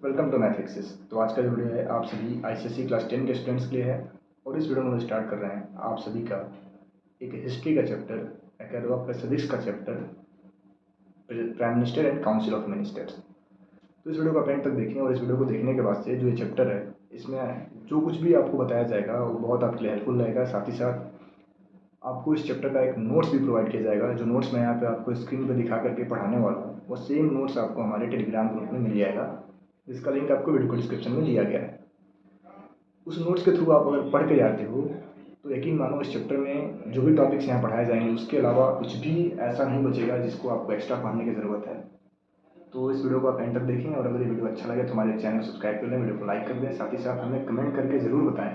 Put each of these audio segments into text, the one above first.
Welcome to math access. तो आज का जो वीडियो है आप सभी आईसीएसई क्लास 10 के स्टूडेंट्स के लिए है और इस वीडियो में हम स्टार्ट कर रहे हैं आप सभी का एक हिस्ट्री का चैप्टर, कह दो आपका फिजिक्स का chapter, prime minister and council of ministers. तो इस वीडियो को आप एंड तक देखें और इस वीडियो को देखने के बाद से जो ये चैप्टर है इसमें जो कुछ भी आपको बताया जाएगा वो बहुत आपके लिए हेल्पफुल रहेगा। साथ ही साथ आपको इस चैप्टर का एक नोट्स भी प्रोवाइड किया जाएगा। जो नोट्स मैं यहाँ पे आपको स्क्रीन पर दिखा करके पढ़ाने वाला हूँ वो सेम नोट्स आपको हमारे टेलीग्राम ग्रुप में मिल जाएगा, जिसका लिंक आपको वीडियो को डिस्क्रिप्शन में दिया गया है। उस नोट्स के थ्रू आप अगर पढ़ के जाते हो तो यकीन मानो इस चैप्टर में जो भी टॉपिक्स यहाँ पढ़ाए जाएंगे उसके अलावा कुछ भी ऐसा नहीं बचेगा जिसको आपको एक्स्ट्रा पढ़ने की ज़रूरत है। तो इस वीडियो को आप एंड तक देखें और अगर ये वीडियो अच्छा लगे तो हमारे चैनल को सब्सक्राइब कर लें, वीडियो को लाइक कर दें। साथ ही साथ हमें कमेंट करके ज़रूर बताएं,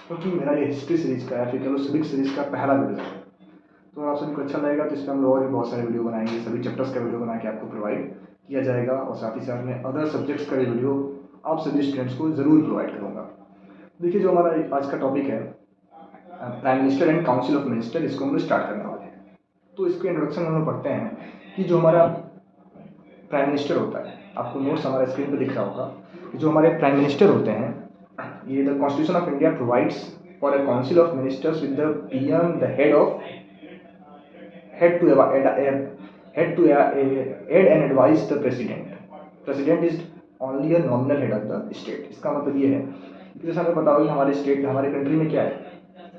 क्योंकि मेरा ये हिस्ट्री सीरीज़ का या फिर चलो सिविक्स सीरीज़ का पहला वीडियो है। तो अगर आप सभी को अच्छा लगेगा तो इस पर हम और भी बहुत सारे वीडियो बनाएंगे, सभी चैप्टर्स का वीडियो बना के आपको प्रोवाइड किया जाएगा और साथ ही साथ में अदर सब्जेक्ट्स का भी वीडियो आप सभी स्टूडेंट्स को ज़रूर प्रोवाइड करूँगा। देखिए, जो हमारा आज का टॉपिक है prime minister and council of minister, इसको हम लोग स्टार्ट करने वाले हैं। तो इसके इंट्रोडक्शन हम लोग पढ़ते हैं कि जो हमारा प्राइम मिनिस्टर होता है, आपको नोट्स हमारे स्क्रीन पे दिख रहा होगा, जो हमारे प्राइम मिनिस्टर होते हैं, ये the constitution of India provides for a council of ministers with the PM the head to aid and advise the president. President is only a nominal head of the state. इसका मतलब ये है कि जैसे हमें पता होगा कि हमारे स्टेट हमारे कंट्री में क्या है,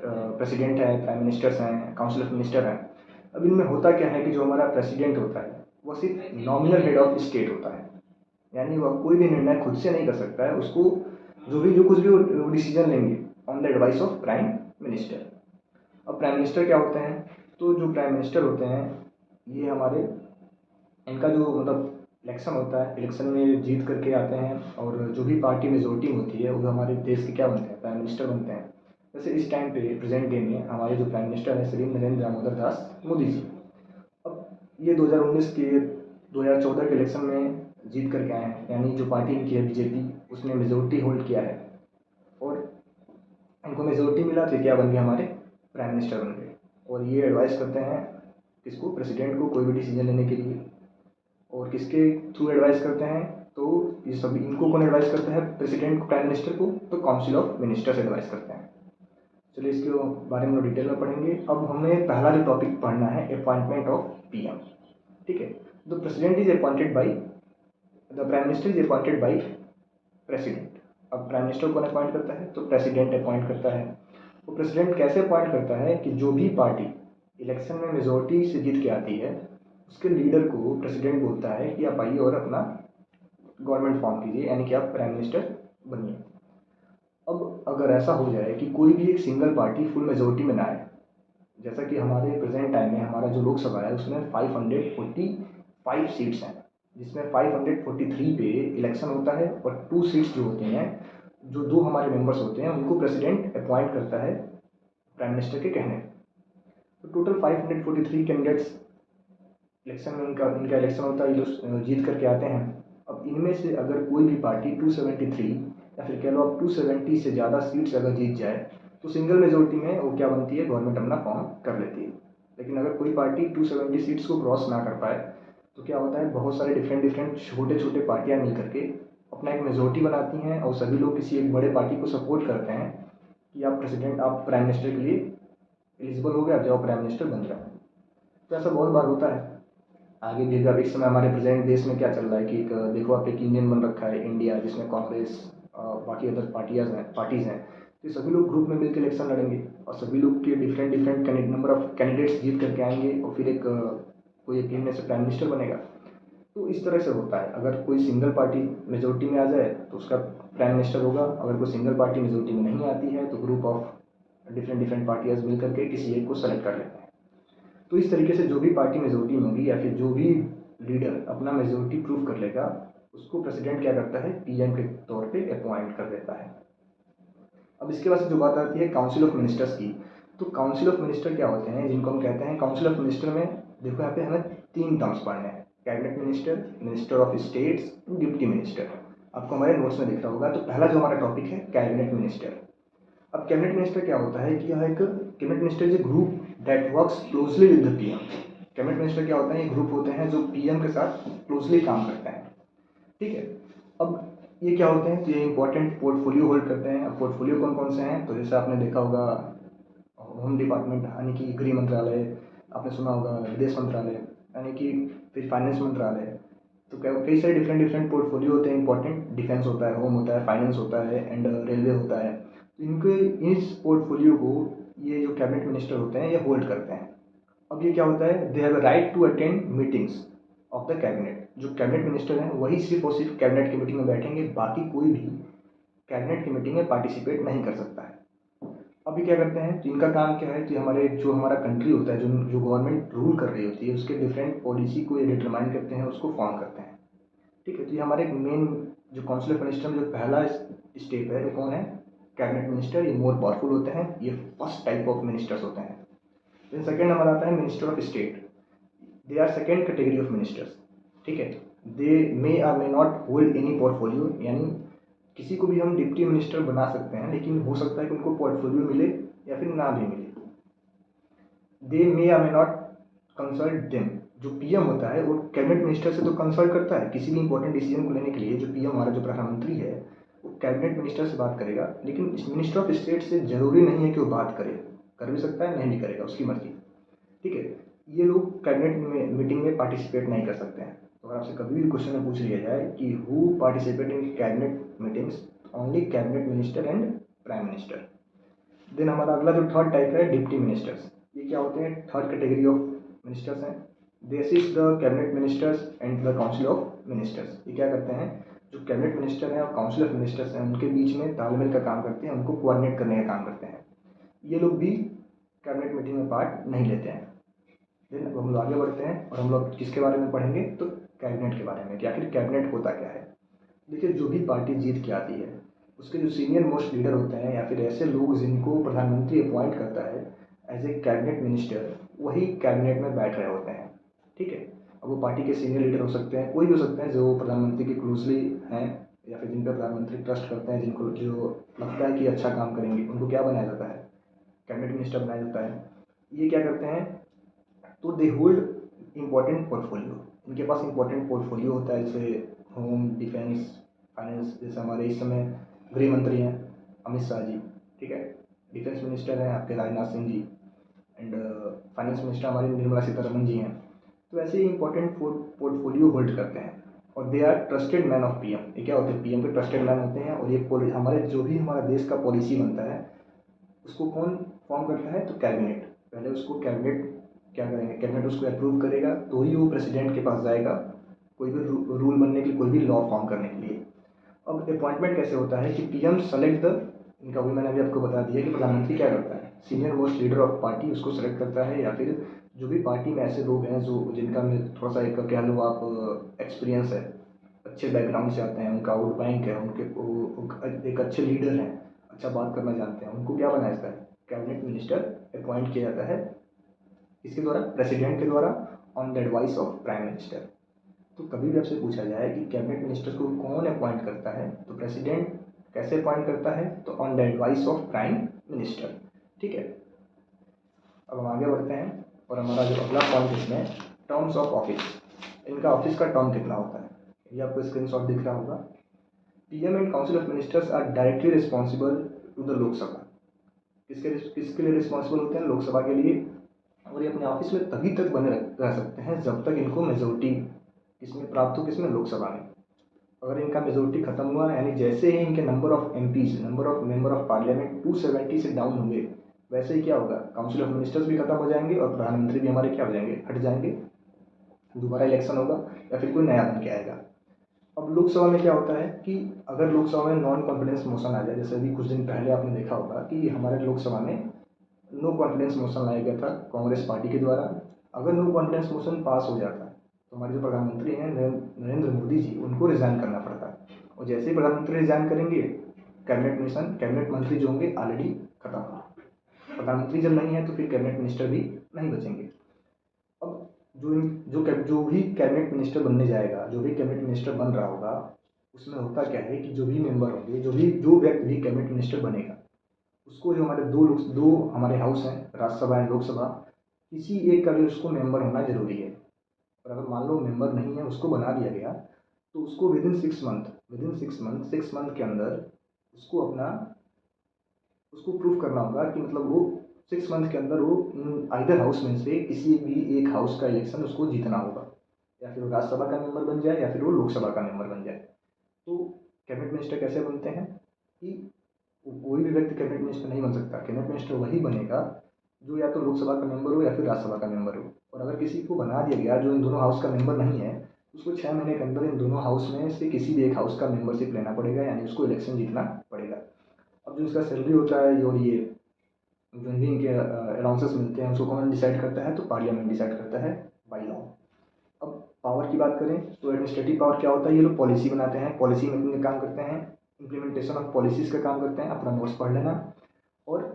प्रेसिडेंट है, प्राइम मिनिस्टर्स हैं, काउंसिल ऑफ मिनिस्टर हैं। अब इनमें होता क्या है कि जो हमारा प्रेसिडेंट होता है वो सिर्फ नॉमिनल हेड ऑफ स्टेट होता है, यानी वह कोई भी निर्णय खुद से नहीं कर सकता है। उसको जो कुछ भी वो डिसीजन लेंगे on the advice of prime minister. अब प्राइम मिनिस्टर क्या होते हैं, तो जो प्राइम मिनिस्टर होते हैं ये हमारे इनका जो मतलब इलेक्शन होता है, इलेक्शन में जीत करके आते हैं और जो भी पार्टी मेजोरिटी होती है वो हमारे देश के क्या बनते हैं, प्राइम मिनिस्टर बनते हैं। जैसे इस टाइम पे प्रेजेंट डे में हमारे जो प्राइम मिनिस्टर हैं श्री नरेंद्र दामोदर दास मोदी जी। अब ये 2014 के इलेक्शन में जीत करके आए हैं, यानी जो पार्टी इनकी है बीजेपी, उसने मेजोरिटी होल्ड किया है और इनको मेजोरिटी मिला तो क्या बन गए, हमारे प्राइम मिनिस्टर बन गए। और ये एडवाइस करते हैं किसको, प्रेसिडेंट को, कोई भी डिसीजन लेने के लिए। और किसके थ्रू एडवाइस करते हैं, तो ये सभी इनको कौन एडवाइस करता है, प्रेसिडेंट को, प्राइम मिनिस्टर को, तो काउंसिल ऑफ मिनिस्टर्स एडवाइस करते हैं। चलिए इसके बारे में डिटेल में पढ़ेंगे। अब हमें पहला जो टॉपिक पढ़ना है अपॉइंटमेंट ऑफ पीएम। ठीक है, the president is appointed by the prime minister is appointed by president. अब प्राइम मिनिस्टर कौन अपॉइंट करता है, तो प्रेसिडेंट अपॉइंट करता है। तो प्रेसिडेंट कैसे अपॉइंट करता है कि जो भी पार्टी इलेक्शन में मेजोरिटी से जीत के आती है उसके लीडर को प्रेसिडेंट बोलता है कि आप आइए और अपना गवर्नमेंट फॉर्म कीजिए, यानी कि आप प्राइम मिनिस्टर बनिए। अब अगर ऐसा हो जाए कि कोई भी एक सिंगल पार्टी फुल मेजोरिटी में ना आए, जैसा कि हमारे प्रेजेंट टाइम में हमारा जो लोकसभा है उसमें 545 सीट्स हैं, जिसमें 543 पे इलेक्शन होता है और 2 सीट्स जो होती हैं, जो 2 हमारे मेंबर्स होते हैं उनको प्रेसिडेंट अपॉइंट करता है प्राइम मिनिस्टर के कहने। तो टोटल 543 कैंडिडेट्स इलेक्शन में इनका इलेक्शन होता है, जो जीत करके आते हैं। अब इनमें से अगर कोई भी पार्टी 273 या फिर कह लो आप 270 से ज़्यादा सीट्स अगर जीत जाए तो सिंगल मेजोरिटी में वो क्या बनती है, गवर्नमेंट अपना फॉर्म कर लेती है। लेकिन अगर कोई पार्टी 270 सीट्स को क्रॉस ना कर पाए तो क्या होता है, बहुत सारे डिफरेंट छोटे छोटे पार्टियाँ मिल करके अपना एक मेजोरिटी बनाती हैं और सभी लोग किसी एक बड़े पार्टी को सपोर्ट करते हैं कि आप प्राइम मिनिस्टर के लिए एलिजिबल हो गए, आप जाओ प्राइम मिनिस्टर बन जाओ। तो ऐसा बहुत बार होता है। आगे भी अभी इस समय हमारे प्रेजेंट देश में क्या चल रहा है कि देखो आप एक यूनियन बन रखा है इंडिया, जिसमें कांग्रेस बाकी अदर पार्टीज़ हैं। तो सभी लोग ग्रुप में मिलकर इलेक्शन लड़ेंगे और सभी लोग के डिफरेंट नंबर ऑफ कैंडिडेट्स जीत करके आएंगे और फिर एक कोई एक टीम में से प्राइम मिनिस्टर बनेगा। तो इस तरह से होता है, अगर कोई सिंगल पार्टी मेजोरिटी में आ जाए तो उसका प्राइम मिनिस्टर होगा, अगर कोई सिंगल पार्टी मेजोरिटी में नहीं आती है तो ग्रुप ऑफ डिफरेंट पार्टियाज मिल करके किसी एक को सेलेक्ट कर लेते हैं। तो इस तरीके से जो भी पार्टी मेजोरिटी में होगी या फिर जो भी लीडर अपना मेजोरिटी प्रूव कर लेगा उसको प्रेसिडेंट क्या करता है, पीएम के तौर पे अपॉइंट कर देता है। अब इसके बाद जो बात आती है काउंसिल ऑफ मिनिस्टर्स की, तो काउंसिल ऑफ मिनिस्टर क्या होते हैं, जिनको हम कहते हैं काउंसिल ऑफ मिनिस्टर में देखो यहाँ पे हमें 3 टर्म्स पढ़ने हैं, cabinet minister, minister of states, deputy minister. आपको हमारे नोट्स में दिख रहा होगा। तो पहला जो हमारा टॉपिक है कैबिनेट मिनिस्टर। अब कैबिनेट मिनिस्टर क्या होता है कि यह एक cabinet minister is a group that works closely with the PM. Cabinet minister क्या होता है, ये ग्रुप होते हैं जो पीएम के साथ क्लोजली काम करते हैं। ठीक है, अब ये क्या होते हैं, तो ये इंपॉर्टेंट पोर्टफोलियो होल्ड करते हैं। अब पोर्टफोलियो कौन कौन से हैं, तो जैसे आपने देखा होगा होम डिपार्टमेंट यानी कि गृह मंत्रालय, आपने सुना होगा विदेश मंत्रालय यानी कि फिर फाइनेंस मंत्रालय। तो कई सारे डिफरेंट डिफरेंट पोर्टफोलियो होते हैं इंपॉर्टेंट। डिफेंस होता है, होम होता है, फाइनेंस होता है एंड रेलवे होता है। तो इनके इस पोर्टफोलियो को ये जो कैबिनेट मिनिस्टर होते हैं ये होल्ड करते हैं। अब ये क्या होता है, they have a right to attend meetings of the cabinet. जो कैबिनेट मिनिस्टर हैं वही सिर्फ और सिर्फ कैबिनेट की मीटिंग में बैठेंगे, बाकी कोई भी कैबिनेट की मीटिंग में पार्टिसिपेट नहीं कर सकता है। अभी क्या करते हैं, तो इनका काम क्या है कि हमारा कंट्री होता है, जो जो गवर्नमेंट रूल कर रही होती है उसके डिफरेंट पॉलिसी को ये डिटरमाइन करते हैं, उसको फॉर्म करते हैं। ठीक है, तो ये हमारे मेन जो काउंसिल ऑफ मिनिस्टर में जो पहला स्टेप है वो कौन है, कैबिनेट मिनिस्टर। ये मोर पावरफुल होते हैं, ये फर्स्ट टाइप ऑफ मिनिस्टर्स होते हैं। देन सेकेंड हमारा आता है minister of state. They are second category of ministers. ठीक है, they may or may not hold any portfolio, यानी किसी को भी हम डिप्टी मिनिस्टर बना सकते हैं, लेकिन हो सकता है कि उनको पोर्टफोलियो मिले या फिर ना भी मिले। They may or may not consult them. जो पीएम होता है वो कैबिनेट मिनिस्टर से तो कंसल्ट करता है किसी भी इंपॉर्टेंट डिसीजन को लेने के लिए। जो पीएम हमारा जो प्रधानमंत्री है वो कैबिनेट मिनिस्टर से बात करेगा, लेकिन मिनिस्टर ऑफ स्टेट से जरूरी नहीं है कि वो बात करे, कर भी सकता है नहीं भी करेगा, उसकी मर्जी। ठीक है, ये लोग कैबिनेट में मीटिंग में पार्टिसिपेट नहीं कर सकते हैं। तो अगर आपसे कभी भी क्वेश्चन में पूछ लिया जाए कि who participate in cabinet meetings, only cabinet minister and prime minister. Then हमारा अगला जो थर्ड टाइप है डिप्टी मिनिस्टर्स। ये क्या होते हैं, थर्ड कैटेगरी ऑफ मिनिस्टर्स हैं। This is the cabinet ministers and the council of ministers. ये क्या करते हैं, जो कैबिनेट मिनिस्टर हैं और काउंसिल ऑफ मिनिस्टर्स हैं उनके बीच में तालमेल का काम करते हैं, उनको कोऑर्डिनेट करने का काम करते हैं। ये लोग भी कैबिनेट मीटिंग में पार्ट नहीं लेते हैं। देन अब हम लोग आगे बढ़ते हैं और हम लोग किसके बारे में पढ़ेंगे, तो कैबिनेट के बारे में कि आखिर कैबिनेट होता क्या है। देखिए, जो भी पार्टी जीत के आती है उसके जो सीनियर मोस्ट लीडर होते हैं या फिर ऐसे लोग जिनको प्रधानमंत्री अपॉइंट करता है एज ए कैबिनेट मिनिस्टर, वही कैबिनेट में बैठ रहे होते हैं। ठीक है, अब वो पार्टी के सीनियर लीडर हो सकते हैं, कोई भी हो सकते हैं जो प्रधानमंत्री के क्लोजली हैं या फिर जिन पर प्रधानमंत्री ट्रस्ट करते हैं, जिनको जो लगता है कि अच्छा काम करेंगे, उनको क्या बनाया जाता है, कैबिनेट मिनिस्टर बनाया जाता है। ये क्या करते हैं, तो दे होल्ड इम्पोर्टेंट पोर्टफोलियो। इनके पास इम्पोर्टेंट पोर्टफोलियो होता है, जैसे होम, डिफेंस, फाइनेंस। जैसे हमारे इस समय गृह मंत्री हैं अमित शाह जी। ठीक है, डिफेंस मिनिस्टर हैं आपके Rajnath Singh ji and finance minister हमारी निर्मला सीतारमन जी हैं। तो ऐसे ही इंपॉर्टेंट पोर्टफोलियो होल्ड करते हैं और they are trusted man of PM. ये क्या होते हैं, पीएम के ट्रस्टेड मैन होते हैं। और ये हमारे जो भी हमारा देश का पॉलिसी बनता है उसको कौन फॉर्म करता है, तो कैबिनेट। पहले उसको कैबिनेट क्या करेंगे, कैबिनेट उसको अप्रूव करेगा तो ही वो प्रेसिडेंट के पास जाएगा कोई भी रूल बनने के लिए, कोई भी लॉ फॉर्म करने के लिए। अब अपॉइंटमेंट कैसे होता है कि पीएम सेलेक्ट द, इनका भी मैंने अभी आपको बता दिया कि प्रधानमंत्री क्या करता है, senior most leader of party उसको सेलेक्ट करता है, या फिर जो भी पार्टी में ऐसे लोग हैं जो जिनका में थोड़ा सा एक कह लो आप एक्सपीरियंस है, अच्छे बैकग्राउंड से आते हैं, उनका आउट बैंक है, एक अच्छे लीडर हैं, अच्छा बात करना जानते हैं, उनको क्या बनाया जाता है, कैबिनेट मिनिस्टर अपॉइंट किया जाता है। इसके द्वारा, प्रेसिडेंट के द्वारा, on the advice of prime minister. तो कभी भी आपसे पूछा जाए कि कैबिनेट मिनिस्टर को कौन अपॉइंट करता है, तो प्रेसिडेंट कैसे अपॉइंट करता है, तो on the advice of prime minister. ठीक है, अब हम आगे बढ़ते हैं और हमारा जो अगला पॉइंट इसमें टर्म्स ऑफ ऑफिस। इनका ऑफिस का टर्म कितना होता है, ये आपको स्क्रीनशॉट दिख रहा होगा। PM and council of ministers are directly responsible to the Lok Sabha. किसके लिए रिस्पॉन्सिबल होते हैं, लोकसभा के लिए। और ये अपने ऑफिस में तभी तक बने रह सकते हैं जब तक इनको मेजोरिटी किसमें प्राप्त हो, किसमें, लोकसभा में। अगर इनका मेजोरिटी खत्म हुआ, यानी जैसे ही इनके number of MPs, number of member of parliament 270 से डाउन होंगे, वैसे ही क्या होगा, काउंसिल ऑफ मिनिस्टर्स भी खत्म हो जाएंगे और प्रधानमंत्री भी हमारे क्या हो जाएंगे, हट जाएंगे। दोबारा इलेक्शन होगा या फिर कोई नया बन के आएगा। अब लोकसभा में क्या होता है कि अगर लोकसभा में नॉन कॉन्फिडेंस मोशन आ जाए, जैसे अभी कुछ दिन पहले आपने देखा होगा कि हमारे लोकसभा में नो कॉन्फिडेंस मोशन लाया गया था कांग्रेस पार्टी के द्वारा। अगर नो कॉन्फिडेंस मोशन पास हो जाता तो हमारे जो प्रधानमंत्री हैं नरेंद्र मोदी जी, उनको रिजाइन करना पड़ता है। और जैसे ही प्रधानमंत्री रिजाइन करेंगे, कैबिनेट मंत्री जो होंगे ऑलरेडी खत्म। प्रधानमंत्री जब नहीं है तो फिर कैबिनेट मिनिस्टर भी नहीं बचेंगे। अब जो भी कैबिनेट मिनिस्टर बनने जाएगा, जो भी कैबिनेट मिनिस्टर बन रहा होगा, उसमें होता क्या है कि जो भी मेंबर होंगे, जो व्यक्ति भी कैबिनेट मिनिस्टर बनेगा, उसको जो हमारे दो हमारे हाउस हैं, राज्यसभा एंड लोकसभा, किसी एक का भी उसको मेंबर होना जरूरी है। और अगर मान लो मेंबर नहीं है, उसको बना दिया गया, तो उसको विदिन 6 मंथ के अंदर उसको अपना उसको प्रूव करना होगा कि मतलब वो 6 मंथ के अंदर वो आइदर हाउस में से किसी भी एक हाउस का इलेक्शन उसको जीतना होगा, या फिर वो राज्यसभा का मेंबर बन जाए या फिर वो लोकसभा का मेंबर बन जाए। तो कैबिनेट मिनिस्टर कैसे बनते हैं कि कोई भी व्यक्ति कैबिनेट मिनिस्टर नहीं बन सकता। कैबिनेट मिनिस्टर वही बनेगा जो या तो लोकसभा का मेंबर हो या फिर राज्यसभा का मेंबर हो। और अगर किसी को बना दिया गया जो इन दोनों हाउस का मेंबर नहीं है, उसको 6 महीने के अंदर इन दोनों हाउस में से किसी भी एक हाउस का मेंबरशिप लेना पड़ेगा, यानी उसको इलेक्शन जीतना पड़ेगा। अब जो इसका सैलरी होता है और ये जो भी इनके अलाउंसेस मिलते हैं उसको कौन डिसाइड करता है, तो पार्लियामेंट डिसाइड करता है बाई लॉ। अब पावर की बात करें तो एडमिनिस्ट्रेटिव पावर क्या होता है, ये लोग पॉलिसी बनाते हैं, पॉलिसी मेकिंग का काम करते हैं, इम्प्लीमेंटेशन ऑफ पॉलिसीज का काम करते हैं, अपना नोट्स पढ़ लेना। और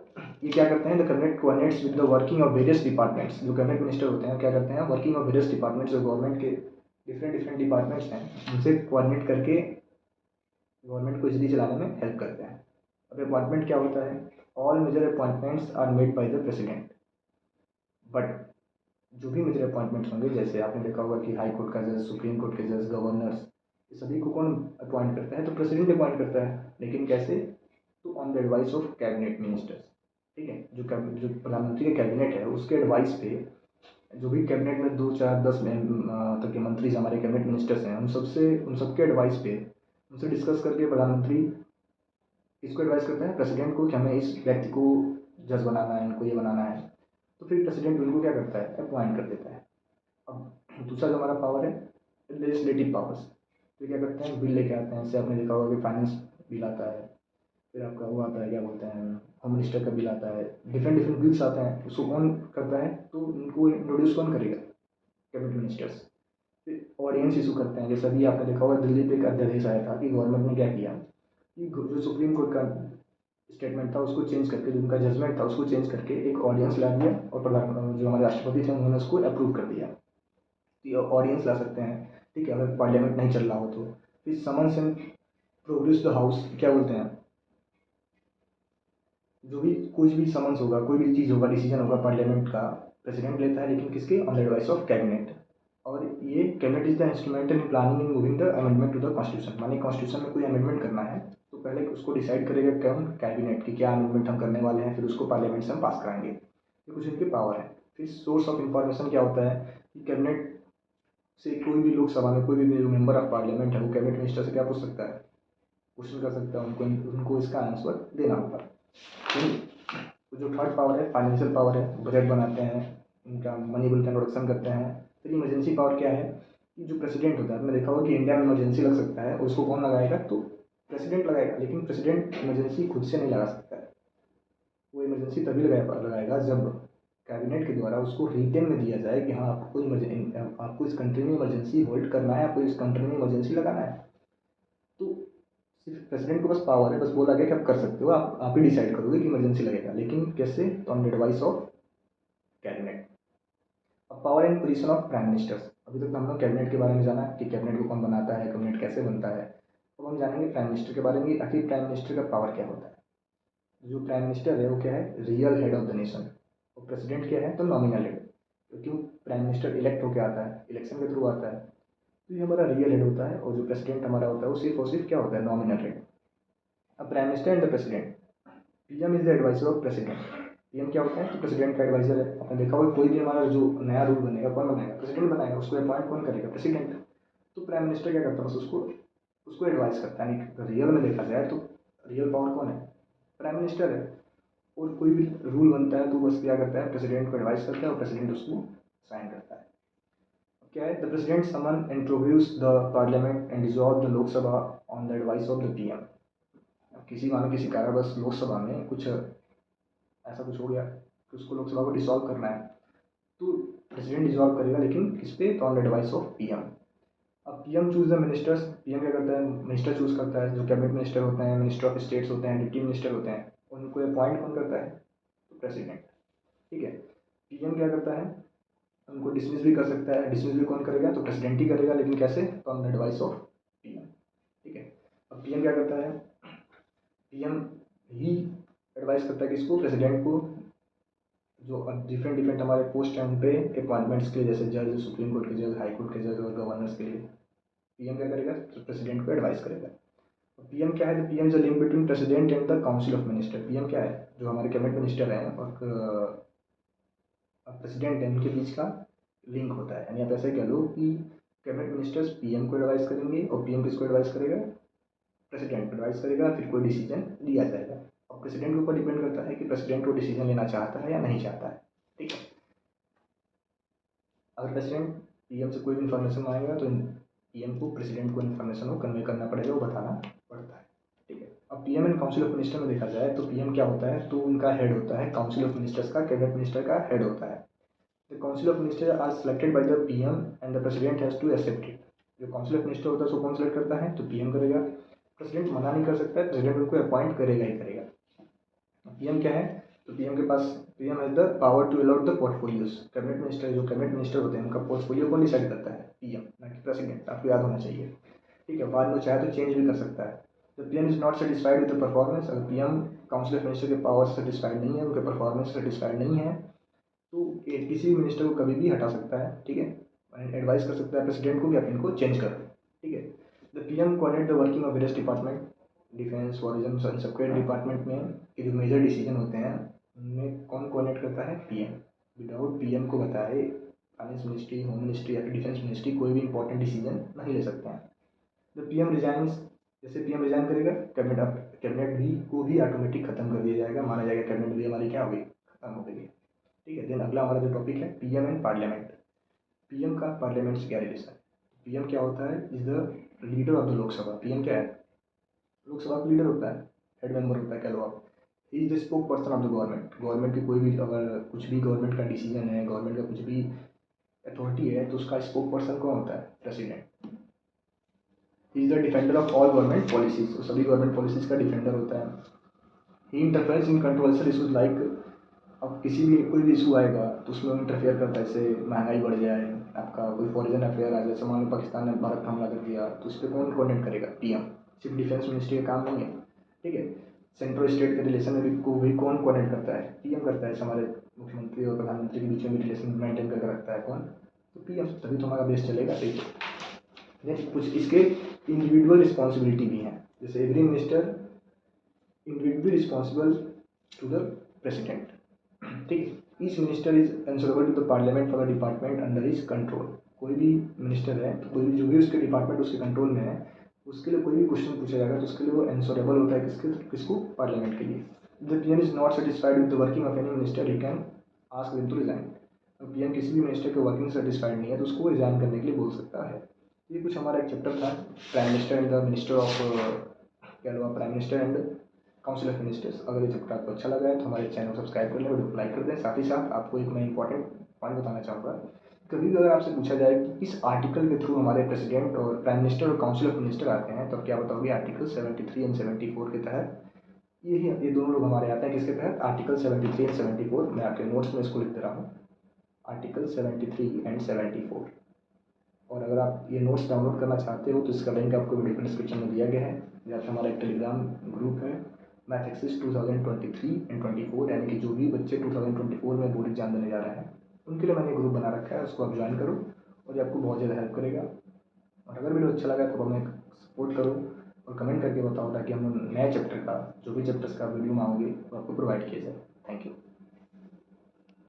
ये क्या करते हैं, the cabinet coordinates with the working of various departments. जो कैबिनेट मिनिस्टर होते हैं क्या करते हैं, वर्किंग ऑफ वेरियस डिपार्टमेंट्स, जो गवर्नमेंट के डिफरेंट डिफरेंट डिपार्टमेंट्स हैं उनसे कोऑर्डिनेट करके गवर्नमेंट को इजीली चलाने में हेल्प करते हैं। अब अपॉइंटमेंट क्या होता है, all major appointments are made by the president. But जो भी मेजर अपॉइंटमेंट्स होंगे, जैसे आपने देखा होगा कि हाई कोर्ट का जज, सुप्रीम कोर्ट के जज, गवर्नर्स, ये सभी को कौन अपॉइंट करता है, तो प्रेसिडेंट अपॉइंट करता है। लेकिन कैसे, तो on the advice of cabinet ministers. ठीक है, जो प्रधानमंत्री का कैबिनेट है उसके एडवाइस पे जो भी कैबिनेट में 2 4 10 तक के मंत्री हमारे कैबिनेट मिनिस्टर्स हैं, उन सबके एडवाइस पे उनसे डिस्कस करके प्रधानमंत्री इसको एडवाइस करते हैं प्रेसिडेंट को कि हमें इस व्यक्ति को जज बनाना है, इनको ये बनाना है। तो फिर प्रेसिडेंट उनको क्या करता है, अपॉइंट कर देता है। अब दूसरा जो हमारा पावर है, लेजिस्लेटिव पावर्स। तो क्या करते हैं, बिल लेके आते हैं। जैसे आपने देखा होगा कि फाइनेंस बिल आता है, फिर आपका वो आता है क्या बोलते हैं, होम मिनिस्टर का बिल आता है, डिफरेंट डिफरेंट बिल्स आते हैं। उसको कौन करता है, तो उनको इंट्रोड्यूस कौन करेगा, कैबिनेट मिनिस्टर्स। फिर ऑडियंस इशू करते हैं। जैसे अभी आपने देखा होगा दिल्ली पे एक अध्यादेश आया था कि गवर्नमेंट ने क्या किया कि जो सुप्रीम कोर्ट का स्टेटमेंट था उसको चेंज करके, जो उनका जजमेंट था उसको चेंज करके एक ऑडियंस ला दिया, और प्रधान जो हमारे राष्ट्रपति थे उन्होंने उसको अप्रूव कर दिया। तो ये ऑडियंस ला सकते हैं, ठीक है, अगर पार्लियामेंट नहीं चल रहा हो तो। फिर summons and produce the house, क्या बोलते हैं, जो भी कुछ भी समन्स होगा, कोई भी चीज़ होगा, डिसीजन होगा पार्लियामेंट का, प्रेसिडेंट लेता है, लेकिन किसके, on the advice of cabinet. और ये cabinet is the instrument in planning in moving the amendment to the constitution. माने कॉन्स्टिट्यूशन में कोई अमेंडमेंट करना है तो पहले उसको डिसाइड करेगा कौन, कैबिनेट, की क्या अमेंडमेंट हम करने वाले हैं, फिर उसको पार्लियामेंट से हम पास कराएंगे। ये कुछ इनके पावर है। फिर सोर्स ऑफ इंफॉर्मेशन क्या होता है कि कैबिनेट से कोई भी लोकसभा में कोई भी जो मेंबर ऑफ पार्लियामेंट है वो कैबिनेट मिनिस्टर से क्या पूछ सकता है, क्वेश्चन कर सकता है, उनको उनको इसका आंसर देना होगा। तो जो थर्ड पावर है, फाइनेंशियल पावर है, बजट बनाते हैं, इनका मनी बिल का इंट्रोडक्शन करते हैं। फिर इमरजेंसी पावर क्या है कि जो प्रेसिडेंट होता है, आपने देखा होगा कि इंडिया में इमरजेंसी लग सकता है, और उसको कौन लगाएगा, तो प्रेसिडेंट लगाएगा। लेकिन प्रेसिडेंट इमरजेंसी खुद से नहीं लगा सकता है। वो इमरजेंसी तभी लगाएगा जब कैबिनेट के द्वारा उसको रिटेन में दिया जाए कि हाँ आपको इस कंट्री में इमरजेंसी होल्ड करना है, आपको इस कंट्री में इमरजेंसी लगाना है। तो सिर्फ प्रेसिडेंट को बस पावर है, बस बोला गया कि आप कर सकते हो, आप ही डिसाइड करोगे कि इमरजेंसी लगेगा, लेकिन कैसे, तो ऑन एडवाइस ऑफ कैबिनेट। अब power and position of prime ministers. अभी तक तो हम लोग कैबिनेट के बारे में जाना कि कैबिनेट को कौन बनाता है, कैबिनेट कैसे बनता है। अब हम जानेंगे प्राइम मिनिस्टर के बारे में, आखिर प्राइम मिनिस्टर का पावर क्या होता है। जो प्राइम मिनिस्टर है वो क्या है, real head of the nation. और प्रेसिडेंट क्या है, तो नॉमिनल हेड। क्योंकि प्राइम मिनिस्टर इलेक्ट होकर आता है, इलेक्शन के थ्रू आता है, तो ये हमारा रियल हेड होता है। और जो प्रेसिडेंट हमारा होता है वो सिर्फ और सिर्फ क्या होता है, नॉमिनल हेड। अब prime minister and the president. PM is the adviser of president. PM क्या होता है, तो प्रेसिडेंट का एडवाइजर है। आपने देखा होगा कोई भी हमारा जो नया रूल बनेगा कौन बनाएगा, प्रेसिडेंट बनाएगा, उसको अपॉइंट कौन करेगा, प्रेसिडेंट। तो प्राइम मिनिस्टर क्या करता है, बस उसको उसको एडवाइस करता है। यानी रियल में देखा जाए तो रियल पावर कौन है, प्राइम मिनिस्टर है। और कोई भी रूल बनता है तो बस क्या करता है, प्रेसिडेंट को एडवाइस करता है और प्रेसिडेंट उसको साइन करता है। क्या है, the president summon introduce the parliament and dissolve the Lok Sabha on the advice of the PM. किसी मानो किसी कारणवश लोकसभा में कुछ ऐसा कुछ हो गया कि उसको लोकसभा को डिसॉल्व करना है, तो प्रेसिडेंट डिसॉल्व करेगा, लेकिन किस पे, तो ऑन एडवाइस ऑफ पीएम। अब PM choose the ministers. PM क्या करता है, मिनिस्टर चूज करता है। जो कैबिनेट मिनिस्टर होते हैं, मिनिस्टर ऑफ स्टेट्स होते हैं, डिप्टी मिनिस्टर होते हैं, उनको अपॉइंट कौन करता है, तो प्रेसिडेंट। ठीक है, पीएम क्या करता है, उनको डिसमिस भी कर सकता है। डिसमिस भी कौन करेगा, तो प्रेसिडेंट ही करेगा, लेकिन कैसे, तो ऑन एडवाइस ऑफ पीएम। ठीक है, अब पीएम क्या करता है, पीएम ही एडवाइस करता है किसको, प्रेसिडेंट को। जो डिफरेंट डिफरेंट हमारे पोस्ट हैं उन पे अपॉइंटमेंट्स के लिए, जैसे जज, सुप्रीम कोर्ट के जज, हाई कोर्ट के जज और गवर्नर्स के लिए। पीएम क्या करेगा, तो प्रेसिडेंट को एडवाइस करेगा। पीएम क्या है, PM is a link between president and the council of minister. PM क्या है, जो हमारे कैबिनेट मिनिस्टर हैं और प्रेसिडेंट है, उनके बीच का लिंक होता है। यानी आप ऐसे कह लो कि कैबिनेट मिनिस्टर्स पीएम को एडवाइस करेंगे और पीएम किसको एडवाइस करेगा, प्रेसिडेंट को एडवाइस करेगा, फिर कोई डिसीजन लिया जाएगा। और प्रेसिडेंट के ऊपर डिपेंड करता है कि प्रेसिडेंट वो डिसीजन लेना चाहता है या नहीं चाहता है। ठीक है, अगर प्रेसिडेंट पीएम से कोई भी इन्फॉर्मेशन मांगेगा तो पीएम को प्रेसिडेंट को इन्फॉर्मेशन को कन्वे करना पड़ेगा, वो बताना पड़ता है। ठीक है, अब PM and council of minister में देखा जाए तो पीएम क्या होता है, तो उनका हेड होता है, काउंसिल ऑफ मिनिस्टर्स का कैबिनेट मिनिस्टर का हेड होता है। The council of minister are selected by the PM and the president has to accept it. जो काउंसिल ऑफ मिनिस्टर होता है उसको कौन सेलेक्ट करता है, तो पीएम करेगा। प्रेसिडेंट मना नहीं कर सकता है, प्रेसिडेंट उनको अपॉइंट करेगा ही करेगा। पीएम क्या है, तो पीएम के पास, PM has the power to allot the portfolios. Cabinet minister, जो कैबिनेट मिनिस्टर होते हैं उनका पोर्टफोलियो कौन डिसाइड करता है, पीएम, ना कि प्रेसिडेंट, आपको याद होना चाहिए। ठीक है, बाद में चाहे तो चेंज भी कर सकता है। जब PM is not satisfied with the performance, अगर पीएम काउंसिल ऑफ मिनिस्टर के पावर से सेटिस्फाइड नहीं है, उनके परफॉर्मेंस से सेटिस्फाइड नहीं है, तो किसी भी मिनिस्टर को कभी भी हटा सकता है। ठीक है, एडवाइस कर सकता है प्रेसिडेंट को कि आप इनको चेंज कर दो। ठीक है, the PM coordinate the working of various department, defence, foreign, इन सबके डिपार्टमेंट में जो मेजर डिसीजन होते हैं उनमें कौन कोऑर्डिनेट करता है, पीएम। विदाउट पीएम को बताए फाइनेंस मिनिस्ट्री, होम मिनिस्ट्री या फिर डिफेंस मिनिस्ट्री कोई भी इंपॉर्टेंट डिसीजन नहीं ले सकते हैं। द पीएम रिजाइंस, जैसे पीएम रिजाइन करेगा, कैबिनेट भी को भी ऑटोमेटिक खत्म कर दिया जाएगा, माना जाएगा कैबिनेट भी हमारी क्या हो गई, खत्म हो गई है। ठीक है, देन अगला हमारा जो टॉपिक है, पीएम एंड पार्लियामेंट। पीएम का पार्लियामेंट से क्या रिलेशन है। पीएम क्या होता है, is the leader of the Lok Sabha. PM क्या है, लोकसभा का लीडर होता है, हेड मेंबर होता है, कह लो आप। ही is the spoke person of the government. Government की कोई भी, अगर कुछ भी गवर्नमेंट का डिसीजन है, गवर्नमेंट का कुछ भी अथॉरिटी है, तो उसका स्पोक पर्सन कौन होता है, president. He is the defender of all government policies, तो सभी गवर्नमेंट पॉलिसीज का डिफेंडर होता है। He interference in controversial issues like, अब किसी भी कोई भी इशू आएगा तो उसमें इंटरफेयर करता है, जैसे महंगाई बढ़ जाए, आपका कोई फॉरेन अफेयर आ, जैसे मान लो पाकिस्तान ने भारत पर हमला कर दिया, तो उस पर कौन कोऑर्डिनेट करेगा, पीएम। सिर्फ डिफेंस मिनिस्ट्री का काम नहीं है। ठीक है, सेंट्रल स्टेट के रिलेशन में भी कौन कोऑर्डिनेट करता है, पीएम करता है। हमारे मुख्यमंत्री और प्रधानमंत्री के बीच में भी रिलेशन मेंटेन करके रखता है कौन, तो पीएम। तभी तो हमारा देश चलेगा। ठीक है, कुछ इसके इंडिविजुअल रिस्पॉन्सिबिलिटी भी हैं, जैसे every minister individually responsible to the president. ठीक है, each minister is answerable to the parliament for the department under his control. कोई भी मिनिस्टर है तो कोई भी जो भी उसके डिपार्टमेंट उसके कंट्रोल में है, उसके लिए कोई भी क्वेश्चन पूछा जाएगा तो उसके लिए वो answerable होता है, किसको, पार्लियामेंट के लिए। The PM is not satisfied with the working of any minister, he can ask them to resign. PM किसी भी मिनिस्टर के वर्किंग से सेटिस्फाइड नहीं है तो उसको रिजाइन करने के लिए बोल सकता है। ये कुछ हमारा एक चैप्टर था, prime minister and the minister of, क्या लो, prime minister and council of ministers. अगर ये चैप्टर आपको अच्छा लगा है तो हमारे चैनल को सब्सक्राइब कर लें, वीडियो को लाइक कर दें। साथ ही साथ आपको एक मैं इंपॉर्टेंट पॉइंट बताना चाहूँगा, कभी भी अगर आपसे पूछा जाए कि किस आर्टिकल के थ्रू हमारे प्रेसिडेंट और प्राइम मिनिस्टर और काउंसिल ऑफ मिनिस्टर आते हैं, तो आप क्या बताओगे, आर्टिकल 73 एंड 74 के तहत। ये दोनों लोग हमारे आते हैं, किसके तहत, आर्टिकल 73 एंड 74। मैं आपके नोट्स में इसको लिख दे रहा हूँ, आर्टिकल 73 एंड 74। और अगर आप ये नोट्स डाउनलोड करना चाहते हो तो इसका लिंक आपको वीडियो के डिस्क्रिप्शन में दिया गया है, या फिर हमारा एक टेलीग्राम ग्रुप है, मैथ एक्सिस 2023 एंड 24, यानी कि जो भी बच्चे 2024 में बोर्ड एग्जाम देने जा रहे हैं उनके लिए मैंने ग्रुप बना रखा है, उसको आप ज्वाइन करो और ये आपको बहुत ज़्यादा हेल्प करेगा। और अगर वीडियो अच्छा लगा तो हमें सपोर्ट करो और कमेंट करके बताओ, ताकि हम नए चैप्टर का, जो भी चैप्टर्स का वीडियो मांगोगे वो आपको प्रोवाइड किया जाए। Thank you.